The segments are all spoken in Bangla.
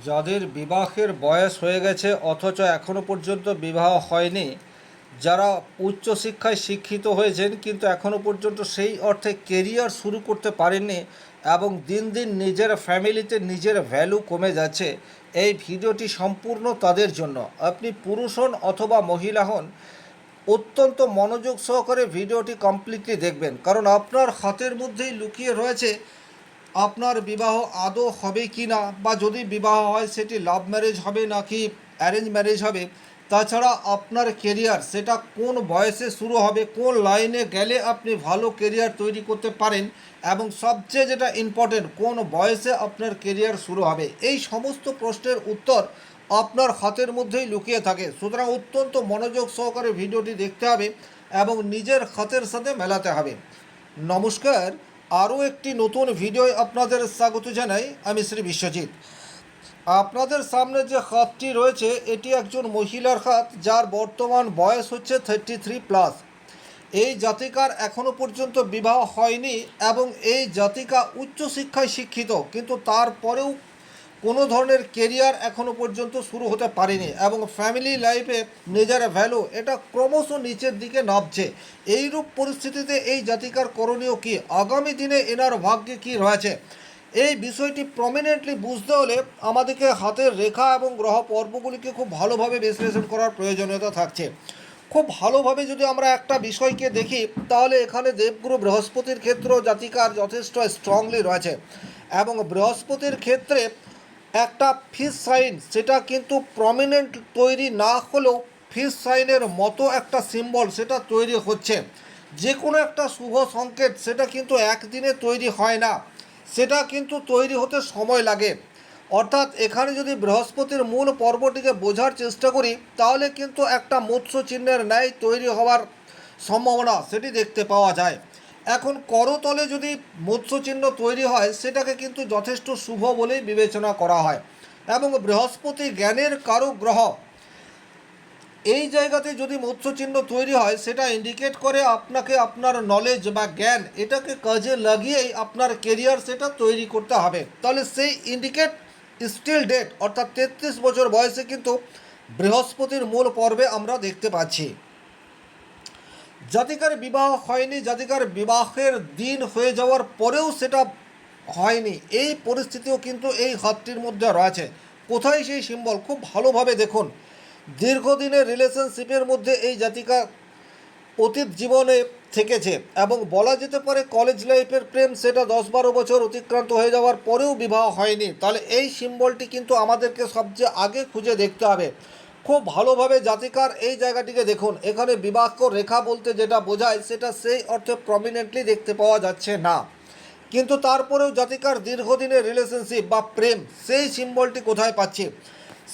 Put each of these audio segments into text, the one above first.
যাদের বিবাহের বয়স হয়ে গেছে অথচ এখনও পর্যন্ত বিবাহ হয়নি, যারা উচ্চশিক্ষায় শিক্ষিত হয়েছেন কিন্তু এখনও পর্যন্ত সেই অর্থে কেরিয়ার শুরু করতে পারেননি এবং দিন দিন নিজের ফ্যামিলিতে নিজের ভ্যালু কমে যাচ্ছে, এই ভিডিওটি সম্পূর্ণ তাদের জন্য। আপনি পুরুষ হন অথবা মহিলা হন, অত্যন্ত মনোযোগ সহকারে ভিডিওটি কমপ্লিটলি দেখবেন, কারণ আপনার হাতের মধ্যেই লুকিয়ে রয়েছে আপনার বিবাহ আদৌ হবে কি না, বা যদি বিবাহ হয় সেটি লাভ ম্যারেজ হবে নাকি অ্যারেঞ্জ ম্যারেজ হবে। তাছাড়া আপনার কেরিয়ার সেটা কোন বয়সে শুরু হবে, কোন লাইনে গেলে আপনি ভালো কেরিয়ার তৈরি করতে পারেন, এবং সবচেয়ে যেটা ইম্পর্টেন্ট, কোন বয়সে আপনার কেরিয়ার শুরু হবে, এই সমস্ত প্রশ্নের উত্তর আপনার হাতের মধ্যেই লুকিয়ে থাকে। সুতরাং অত্যন্ত মনোযোগ সহকারে ভিডিওটি দেখতে হবে এবং নিজের হাতের সাথে মেলাতে হবে। নমস্কার, আরও একটি নতুন ভিডিওয় আপনাদের স্বাগত জানাই। আমি শ্রী বিশ্বজিৎ। আপনাদের সামনে যে হাতটি রয়েছে এটি একজন মহিলার হাত, যার বর্তমান বয়স হচ্ছে 33+। এই জাতিকার এখনও পর্যন্ত বিবাহ হয়নি এবং এই জাতিকা উচ্চশিক্ষায় শিক্ষিত, কিন্তু তারপরেও কোনো ধরনের কেরিয়ার এখনও পর্যন্ত শুরু হতে পারেনি এবং ফ্যামিলি লাইফে নিজের ভ্যালু এটা ক্রমশ নিচের দিকে নামছে। এইরূপ পরিস্থিতিতে এই জাতিকার করণীয় কী, আগামী দিনে এনার ভাগ্যে কী রয়েছে, এই বিষয়টি প্রমিনেন্টলি বুঝতে হলে আমাদেরকে হাতের রেখা এবং গ্রহ পর্বগুলিকে খুব ভালোভাবে বিশ্লেষণ করার প্রয়োজনীয়তা থাকছে। খুব ভালোভাবে যদি আমরা একটা বিষয়কে দেখি তাহলে এখানে দেবগুরু বৃহস্পতির ক্ষেত্রেও জাতিকার যথেষ্ট স্ট্রংলি রয়েছে এবং বৃহস্পতির ক্ষেত্রে একটা ফিশ সাইন সেটা কিন্তু প্রমিনেন্ট তৈরি না হলেও ফিশ সাইনের মতো একটা সিম্বল সেটা তৈরি হচ্ছে। যে কোনো একটা শুভ সংকেত সেটা কিন্তু একদিনে তৈরি হয় না, সেটা কিন্তু তৈরি হতে সময় লাগে। অর্থাৎ এখানে যদি বৃহস্পতির মূল পর্বটিকে বোঝার চেষ্টা করি তাহলে কিন্তু একটা মৎস্য চিহ্নের ন্যায় তৈরি হওয়ার সম্ভাবনা সেটি দেখতে পাওয়া যায়। এখন করতলে যদি মৎস্যচিহ্ন তৈরি হয় সেটাকে কিন্তু যথেষ্ট শুভ বলেই বিবেচনা করা হয় এবং বৃহস্পতি জ্ঞানের কারক গ্রহ, এই জায়গাতে যদি মৎস্যচিহ্ন তৈরি হয় সেটা ইন্ডিকেট করে আপনাকে আপনার নলেজ বা জ্ঞান এটাকে কাজে লাগিয়েই আপনার কেরিয়ার সেটা তৈরি করতে হবে। তাহলে সেই ইন্ডিকেট স্টিল ডেট অর্থাৎ 33 বছর বয়সে কিন্তু বৃহস্পতির মূল পর্বে আমরা দেখতে পাচ্ছি। জাতিকার বিবাহ হয়নি, জাতিকার বিবাহের দিন হয়ে যাওয়ার পরেও সেটা হয়নি, এই পরিস্থিতিও কিন্তু এই হাতটির মধ্যে রয়েছে। কোথায় সেই সিম্বল, খুব ভালোভাবে দেখুন। দীর্ঘদিনের রিলেশনশিপের মধ্যে এই জাতিকা অতীত জীবনে থেকেছে এবং বলা যেতে পারে কলেজ লাইফের প্রেম সেটা 10-12 বছর অতিক্রান্ত হয়ে যাওয়ার পরেও বিবাহ হয়নি। তাহলে এই সিম্বলটি কিন্তু আমাদেরকে সবচেয়ে আগে খুঁজে দেখতে হবে। খুব ভালোভাবে জাতিকার এই জায়গাটিকে দেখুন, এখানে বিবাহ রেখা বলতে যেটা বোঝায় সেটা সেই অর্থে প্রমিনেন্টলি দেখতে পাওয়া যাচ্ছে না, কিন্তু তারপরেও জাতিকার দীর্ঘদিনের রিলেশনশিপ বা প্রেম সেই সিম্বলটি কোথায় পাচ্ছি।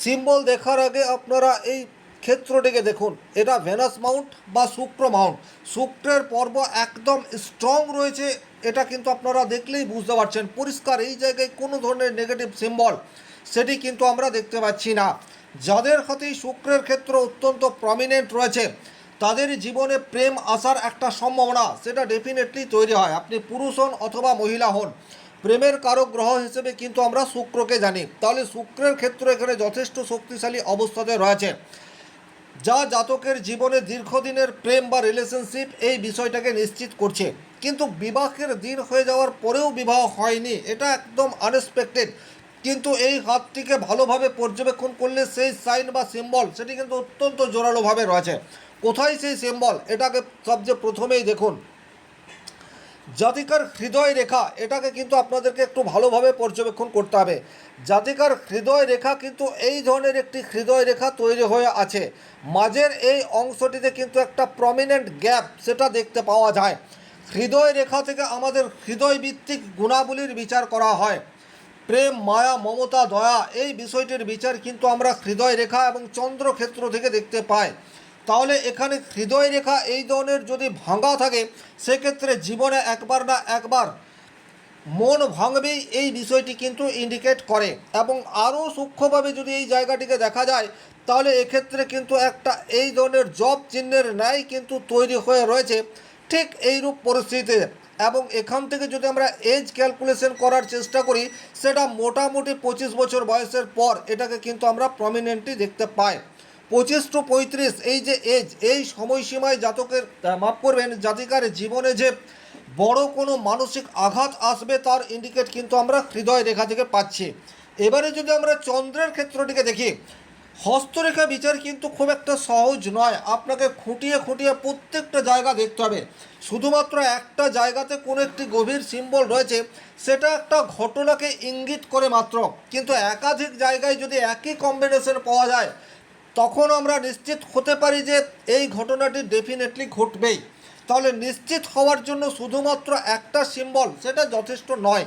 সিম্বল দেখার আগে আপনারা এই ক্ষেত্রটিকে দেখুন, এটা ভেনাস মাউন্ট বা শুক্র মাউন্ট, শুক্রের পর্ব একদম স্ট্রং রয়েছে, এটা কিন্তু আপনারা দেখলেই বুঝতে পারছেন পরিষ্কার। এই জায়গায় কোনো ধরনের নেগেটিভ সিম্বল সেটি কিন্তু আমরা দেখতে পাচ্ছি না। যাদের হাতেই শুক্রের ক্ষেত্র অত্যন্ত প্রমিনেন্ট রয়েছে তাদের জীবনে প্রেম আসার একটা সম্ভাবনা সেটা ডেফিনেটলি তৈরি হয়, আপনি পুরুষ হন অথবা মহিলা হন। প্রেমের কারক গ্রহ হিসেবে কিন্তু আমরা শুক্রকে জানি, তাহলে শুক্রের ক্ষেত্র এখানে যথেষ্ট শক্তিশালী অবস্থাতে রয়েছে, যা জাতকের জীবনে দীর্ঘদিনের প্রেম বা রিলেশনশিপ এই বিষয়টাকে নিশ্চিত করছে। কিন্তু বিবাহের দিন হয়ে যাওয়ার পরেও বিবাহ হয়নি, এটা একদম আনএক্সপেক্টেড। কিন্তু এই হাতটিকে ভালোভাবে পর্যবেক্ষণ করলে সেই সাইন বা সিম্বল সেটি কিন্তু অত্যন্ত জোরালোভাবে রয়েছে। কোথায় সেই সিম্বল, এটাকে সবচেয়ে প্রথমেই দেখুন। জাতিকার হৃদয় রেখা, এটাকে কিন্তু আপনাদেরকে একটু ভালোভাবে পর্যবেক্ষণ করতে হবে। জাতিকার হৃদয় রেখা কিন্তু এই ধরনের একটি হৃদয় রেখা তৈরি হয়ে আছে, মাঝের এই অংশটিতে কিন্তু একটা প্রমিনেন্ট গ্যাপ সেটা দেখতে পাওয়া যায়। হৃদয় রেখা থেকে আমাদের হৃদয় ভিত্তিক গুণাবলীর বিচার করা হয়, প্রেম, মায়া, মমতা, দয়া এই বিষয়টির বিচার কিন্তু আমরা হৃদয় রেখা এবং চন্দ্রক্ষেত্র থেকে দেখতে পাই। তাহলে এখানে হৃদয় রেখা এই ধরনের যদি ভাঙা থাকে সেক্ষেত্রে জীবনে একবার না একবার মন ভাঙবেই, এই বিষয়টি কিন্তু ইন্ডিকেট করে। এবং আরও সূক্ষ্মভাবে যদি এই জায়গাটিকে দেখা যায় তাহলে এক্ষেত্রে কিন্তু একটা এই ধরনের জব চিহ্নের ন্যায় কিন্তু তৈরি হয়ে রয়েছে ঠিক এইরূপ পরিস্থিতিতে, এবং এখান থেকে যদি আমরা এজ ক্যালকুলেশন করার চেষ্টা করি, সেটা মোটামুটি 25 বছর বয়সের পর এটাকে কিন্তু আমরা প্রমিনেন্টলি দেখতে পাই। 25 to 35 এই যে এজ, এই সময়সীমায় জাতকের মাফ করবেন জাতিকার জীবনে যে বড় কোনো মানসিক আঘাত আসবে তার ইন্ডিকেট কিন্তু আমরা হৃদয় রেখা থেকে পাচ্ছি। এবারে যদি আমরা চন্দ্রের ক্ষেত্রটিকে দেখি, হস্তরেখা বিচার কিন্তু খুব একটা সহজ নয়। আপনাকে খুঁটিয়ে খুঁটিয়ে প্রত্যেকটা জায়গা দেখতে হবে। শুধুমাত্র একটা জায়গাতে কোনো একটি গভীর সিম্বল রয়েছে, সেটা একটা ঘটনাকে ইঙ্গিত করে মাত্র, কিন্তু একাধিক জায়গায় যদি একই কম্বিনেশন পাওয়া যায়, তখন আমরা নিশ্চিত হতে পারি যে এই ঘটনাটি ডেফিনেটলি ঘটবেই। তাহলে নিশ্চিত হওয়ার জন্য শুধুমাত্র একটা সিম্বল সেটা যথেষ্ট নয়।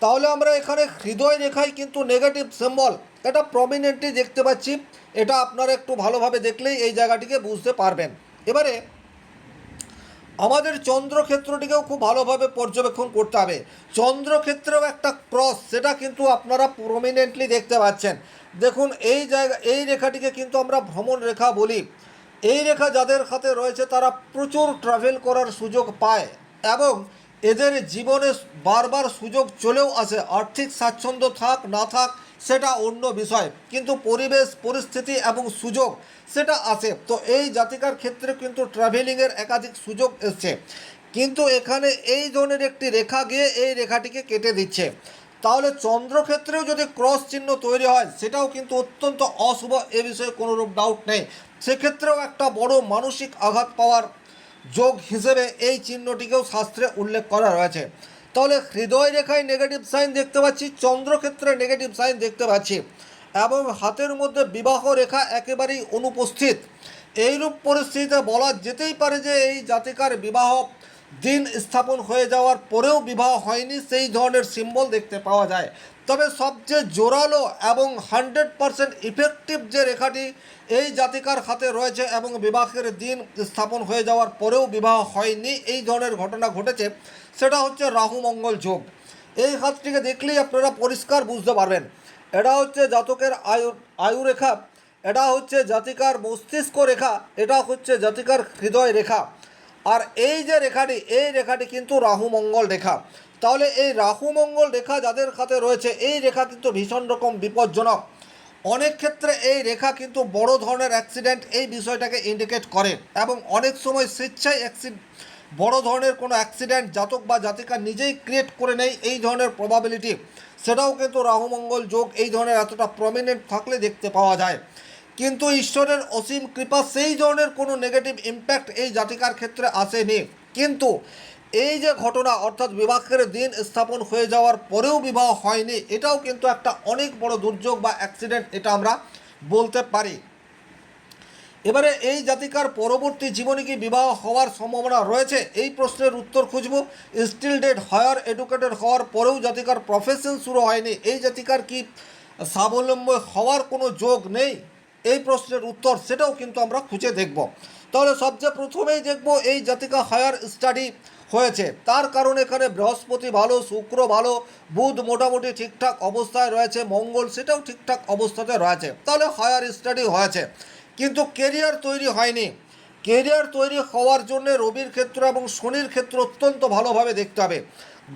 তাহলে আমরা এখানে হৃদয় রেখায় কিন্তু নেগেটিভ সিম্বল এটা প্রমিনেন্টলি দেখতে পাচ্ছি। এটা আপনারা একটু ভালোভাবে দেখলেই এই জায়গাটিকে বুঝতে পারবেন। এবারে আমাদের চন্দ্রক্ষেত্রটিকেও খুব ভালোভাবে পর্যবেক্ষণ করতে হবে। চন্দ্রক্ষেত্রেও একটা ক্রস, সেটা কিন্তু আপনারা প্রমিনেন্টলি দেখতে পাচ্ছেন। দেখুন এই জায়গা, এই রেখাটিকে কিন্তু আমরা ভ্রমণ রেখা বলি। এই রেখা যাদের হাতে রয়েছে তারা প্রচুর ট্রাভেল করার সুযোগ পায়, এবং এদের জীবনে বারবার সুযোগ চলেও আসে। আর্থিক স্বাচ্ছন্দ্য থাক না থাক সেটা অন্য বিষয়, কিন্তু পরিবেশ পরিস্থিতি এবং সুযোগ সেটা আসে। তো এই জাতিকার ক্ষেত্রে কিন্তু ট্রাভেলিংয়ের একাধিক সুযোগ এসছে, কিন্তু এখানে এই ধরনের একটি রেখা গিয়ে এই রেখাটিকে কেটে দিচ্ছে। তাহলে চন্দ্রক্ষেত্রেও যদি ক্রস চিহ্ন তৈরি হয় সেটাও কিন্তু অত্যন্ত অশুভ, এ বিষয়ে কোনোরূপ ডাউট নেই। সেক্ষেত্রেও একটা বড় মানসিক আঘাত পাওয়ার যোগ হিসেবে এই চিহ্নটিকেও শাস্ত্রে উল্লেখ করা রয়েছে। তাহলে হৃদয় রেখায় নেগেটিভ সাইন দেখতে পাচ্ছি, চন্দ্রক্ষেত্রে নেগেটিভ সাইন দেখতে পাচ্ছি, এবং হাতের মধ্যে বিবাহ রেখা একেবারেই অনুপস্থিত। এইরূপ পরিস্থিতিতে বলা যেতেই পারে যে এই জাতিকার বিবাহ দিন স্থাপন হয়ে যাওয়ার পরেও বিবাহ হয়নি, সেই ধরনের সিম্বল দেখতে পাওয়া যায়। তবে সবচেয়ে জোরালো এবং 100% ইফেক্টিভ যে রেখাটি এই জাতিকার হাতে রয়েছে এবং বিবাহের দিন স্থাপন হয়ে যাওয়ার পরেও বিবাহ হয়নি এই ধরনের ঘটনা ঘটেছে, সেটা হচ্ছে রাহু মঙ্গল যোগ। এই হাতটিকে দেখলেই আপনারা পরিষ্কার বুঝতে পারবেন। এটা হচ্ছে জাতকের আয়ু রেখা, এটা হচ্ছে জাতিকার মস্তিষ্ক রেখা, এটা হচ্ছে জাতিকার হৃদয় রেখা। আর এই যে রেখাটি, এই রেখাটি কিন্তু রাহু মঙ্গল রেখা। তাহলে এই রাহু মঙ্গল রেখা যাদের হাতে রয়েছে, এই রেখা কিন্তু ভীষণ রকম বিপজ্জনক। অনেক ক্ষেত্রে এই রেখা কিন্তু বড় ধরনের অ্যাক্সিডেন্ট এই বিষয়টাকে ইন্ডিকেট করে, এবং অনেক সময় স্বেচ্ছায় বড় ধরনের কোনো অ্যাক্সিডেন্ট জাতক বা জাতিকা নিজেই ক্রিয়েট করে নেয়। এই ধরনের প্রবাবিলিটি সেটাও কিন্তু রাহু মঙ্গল যোগ এই ধরনের এতটা প্রমিনেন্ট থাকলে দেখতে পাওয়া যায়। কিন্তু ঈশ্বরের অসীম কৃপা সেই ধরনের কোনো নেগেটিভ ইম্প্যাক্ট এই জাতিকার ক্ষেত্রে আসেনি। কিন্তু এই যে ঘটনা, অর্থাৎ বিবাহের দিন স্থাপন হয়ে যাওয়ার পরেও বিবাহ হয়নি, এটাও কিন্তু একটা অনেক বড় দুর্যোগ বা অ্যাক্সিডেন্ট, এটা আমরা বলতে পারি। এবারে এই জাতিকার পরবর্তী জীবনে কি বিবাহ হওয়ার সম্ভাবনা রয়েছে, এই প্রশ্নের উত্তর খুঁজব। স্টিল ডেড, হায়ার এডুকেটেড হওয়ার পরেও জাতিকার প্রফেশন শুরু হয়নি, এই জাতিকার কি স্বাবলম্বী হওয়ার কোনো যোগ নেই, এই প্রশ্নের উত্তর সেটাও কিন্তু আমরা খুঁজে দেখব। তাহলে সবচেয়ে প্রথমেই দেখব এই জাতিকা হায়ার স্টাডি হয়েছে, তার কারণ এখানে বৃহস্পতি ভালো, শুক্র ভালো, বুধ মোটামুটি ঠিকঠাক অবস্থায় রয়েছে, মঙ্গল সেটাও ঠিকঠাক অবস্থাতে রয়েছে। তাহলে হায়ার স্টাডি হয়েছে, কিন্তু কেরিয়ার তৈরি হয়নি। কেরিয়ার তৈরি হওয়ার জন্য রবির ক্ষেত্র এবং শনির ক্ষেত্র অত্যন্ত ভালোভাবে দেখতে হবে।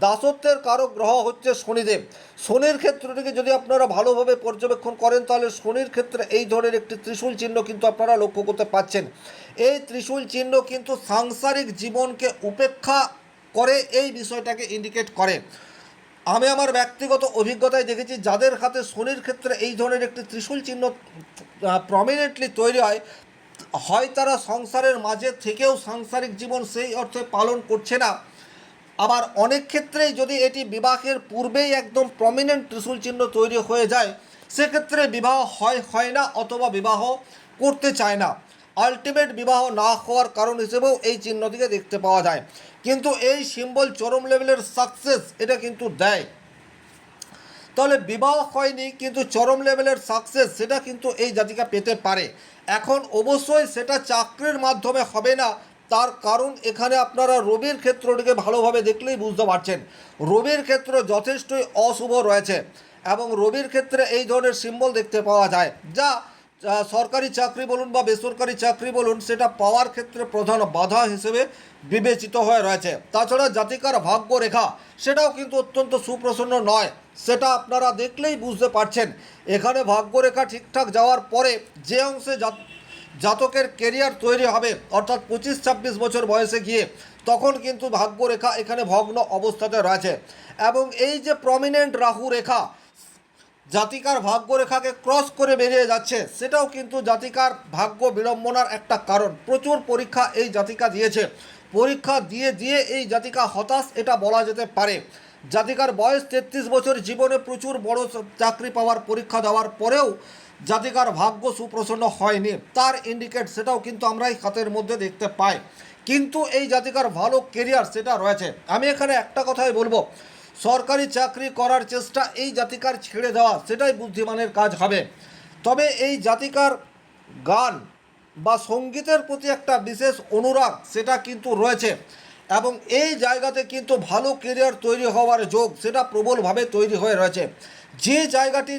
দাসত্বের কারক গ্রহ হচ্ছে শনিদেব। শনির ক্ষেত্রটিকে যদি আপনারা ভালোভাবে পর্যবেক্ষণ করেন, তাহলে শনির ক্ষেত্রে এই ধরনের একটি ত্রিশূল চিহ্ন কিন্তু আপনারা লক্ষ্য করতে পাচ্ছেন। এই ত্রিশূল চিহ্ন কিন্তু সাংসারিক জীবনকে উপেক্ষা করে এই বিষয়টাকে ইন্ডিকেট করে। আমি আমার ব্যক্তিগত অভিজ্ঞতায় দেখেছি যাদের হাতে শনির ক্ষেত্রে এই ধরনের একটি ত্রিশূল চিহ্ন প্রমিনেন্টলি তৈরি হয়, হয় তারা সংসারের মাঝে থেকেও সাংসারিক জীবন সেই অর্থে পালন করছে না, আবার অনেক ক্ষেত্রেই যদি এটি বিবাহের পূর্বেই একদম প্রমিনেন্ট ত্রিশূল চিহ্ন তৈরি হয়ে যায়, সেক্ষেত্রে বিবাহ হয় না, অথবা বিবাহ করতে চায় না। আলটিমেট বিবাহ না হওয়ার কারণ হিসেবেও এই চিহ্নটিকে দেখতে পাওয়া যায়। কিন্তু এই সিম্বল চরম লেভেলের সাকসেস এটা কিন্তু দেয়। তাহলে বিবাহ হয়নি কিন্তু চরম লেভেলের সাকসেস সেটা কিন্তু এই জাতিকা পেতে পারে। এখন অবশ্যই সেটা চাকরির মাধ্যমে হবে না, তার কারণ এখানে আপনারা রবির ক্ষেত্রটিকে ভালোভাবে দেখলেই বুঝতে পারছেন। রবির ক্ষেত্র যথেষ্টই অশুভ রয়েছে, এবং রবির ক্ষেত্রে এই ধরনের সিম্বল দেখতে পাওয়া যায়, যা সরকারি চাকরি বলুন বা বেসরকারি চাকরি বলুন, সেটা পাওয়ার ক্ষেত্রে প্রধান বাধা হিসেবে বিবেচিত হয়ে রয়েছে। তাছাড়া জাতিকার ভাগ্যরেখা সেটাও কিন্তু অত্যন্ত সুপ্রসন্ন নয়, সেটা আপনারা দেখলেই বুঝতে পারছেন। এখানে ভাগ্যরেখা ঠিকঠাক যাওয়ার পরে যে অংশে জাতকের কেরিয়ার তৈরি হবে, অর্থাৎ 25-26 বছর বয়সে গিয়ে, তখন কিন্তু ভাগ্যরেখা এখানে ভগ্ন অবস্থাতে রয়েছে। এবং এই যে প্রমিনেন্ট রাহু রেখা জাতিকার ভাগ্যরেখাকে ক্রস করে বেরিয়ে যাচ্ছে, সেটাও কিন্তু জাতিকার ভাগ্য বিড়ম্বনার একটা কারণ। প্রচুর পরীক্ষা এই জাতিকা দিয়েছে, পরীক্ষা দিয়ে দিয়ে এই জাতিকা হতাশ, এটা বলা যেতে পারে। জাতিকার বয়স 33 বছর, জীবনে প্রচুর বড় চাকরি পাওয়ার পরীক্ষা দেওয়ার পরেও জাতিকার ভাগ্য সুপ্রসন্ন হয়নি, তার ইন্ডিকেট সেটাও কিন্তু আমরা এই খাতের মধ্যে দেখতে পাই। কিন্তু এই জাতিকার ভালো কেরিয়ার সেটা রয়েছে। আমি এখানে একটা কথাই বলবো, সরকারি চাকরি করার চেষ্টা এই জাতিকার ছেড়ে দেওয়া সেটাই বুদ্ধিমানের কাজ হবে। তবে এই জাতিকার গান বা সঙ্গীতের প্রতি একটা বিশেষ অনুরাগ সেটা কিন্তু রয়েছে, এবং এই জায়গাতে কিন্তু ভালো কেরিয়ার তৈরি হওয়ার যোগ সেটা প্রবলভাবে তৈরি হয়ে রয়েছে। যে জায়গাটি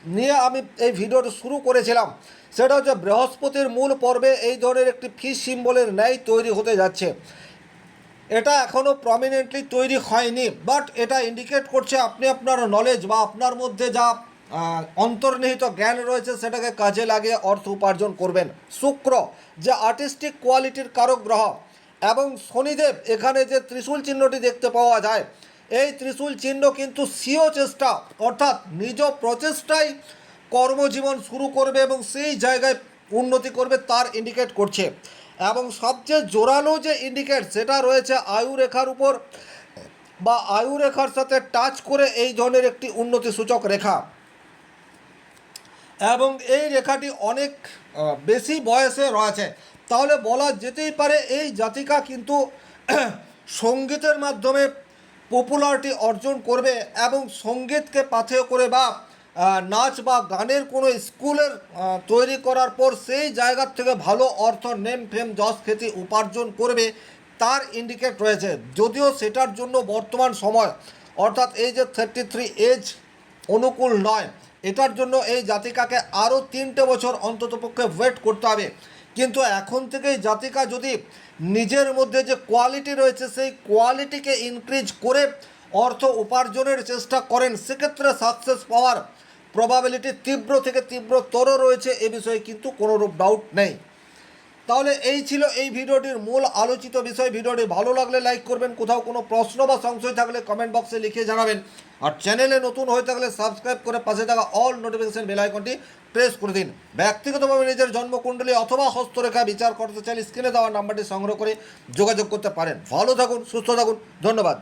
নিয়ে আমি এই ভিডিওটা শুরু করেছিলাম, সেটা হচ্ছে বৃহস্পতির মূল পর্বে এই ধরনের একটি ফিশ সিম্বলের ন্যায় তৈরি হতে যাচ্ছে। এটা এখনও প্রমিনেন্টলি তৈরি হয়নি, বাট এটা ইন্ডিকেট করছে আপনি আপনার নলেজ বা আপনার মধ্যে যা অন্তর্নিহিত জ্ঞান রয়েছে সেটাকে কাজে লাগিয়ে অর্থ উপার্জন করবেন। শুক্র যে আর্টিস্টিক কোয়ালিটির কারক গ্রহ, এবং শনিদেব এখানে যে ত্রিশূল চিহ্নটি দেখতে পাওয়া যায়, এই ত্রিশূল চিহ্ন কিন্তু স্বীয় চেষ্টা অর্থাৎ নিজ প্রচেষ্টায় কর্মজীবন শুরু করবে এবং সেই জায়গায় উন্নতি করবে তার ইন্ডিকেট করছে। এবং সবচেয়ে জোরালো যে ইন্ডিকেট সেটা রয়েছে আয়ু রেখার উপর, বা আয়ু রেখার সাথে টাচ করে এই ধরনের একটি উন্নতি সূচক রেখা, এবং এই রেখাটি অনেক বেশি বয়সে রয়েছে। তাহলে বলা যেতেই পারে এই জাতিকা কিন্তু সঙ্গীতের মাধ্যমে পপুলারিটি অর্জন করবে, এবং সঙ্গীতকে পাথেয় করে বা নাচ বা গানের কোনো স্কুলের তৈরি করার পর সেই জায়গার থেকে ভালো অর্থ, নেম ফেম, যশ খ্যাতি উপার্জন করবে তার ইন্ডিকেট রয়েছে। যদিও সেটার জন্য বর্তমান সময় অর্থাৎ এই যে 33 এজ অনুকূল নয়, এটার জন্য এই জাতিকাকে আরও 3টে বছর অন্ততপক্ষে ওয়েট করতে হবে। কিন্তু এখন থেকেই জাতিকা যদি নিজের মধ্যে যে কোয়ালিটি রয়েছে সেই কোয়ালিটিকে ইনক্রিজ করে অর্থ উপার্জনের চেষ্টা করেন, সেক্ষেত্রে সাকসেস পাওয়ার প্রবাবিলিটি তীব্র থেকে তীব্রতর রয়েছে, এ বিষয়ে কিন্তু কোনোরূপ ডাউট নেই। তাহলে এই ছিল এই ভিডিওটির মূল আলোচিত বিষয়। ভিডিওটি ভালো লাগলে লাইক করবেন, কোথাও কোনো প্রশ্ন বা সংশয় থাকলে কমেন্ট বক্সে লিখে জানাবেন, আর চ্যানেলে নতুন হয়ে থাকলে সাবস্ক্রাইব করে পাশে থাকা অল নোটিফিকেশন বেল আইকনটি প্রেস করে দিন। ব্যক্তিগতভাবে নিজের জন্মকুণ্ডলী অথবা হস্তরেখা বিচার করতে চাইলে স্ক্রিনে দেওয়া নাম্বারটি সংগ্রহ করে যোগাযোগ করতে পারেন। ভালো থাকুন, সুস্থ থাকুন, ধন্যবাদ।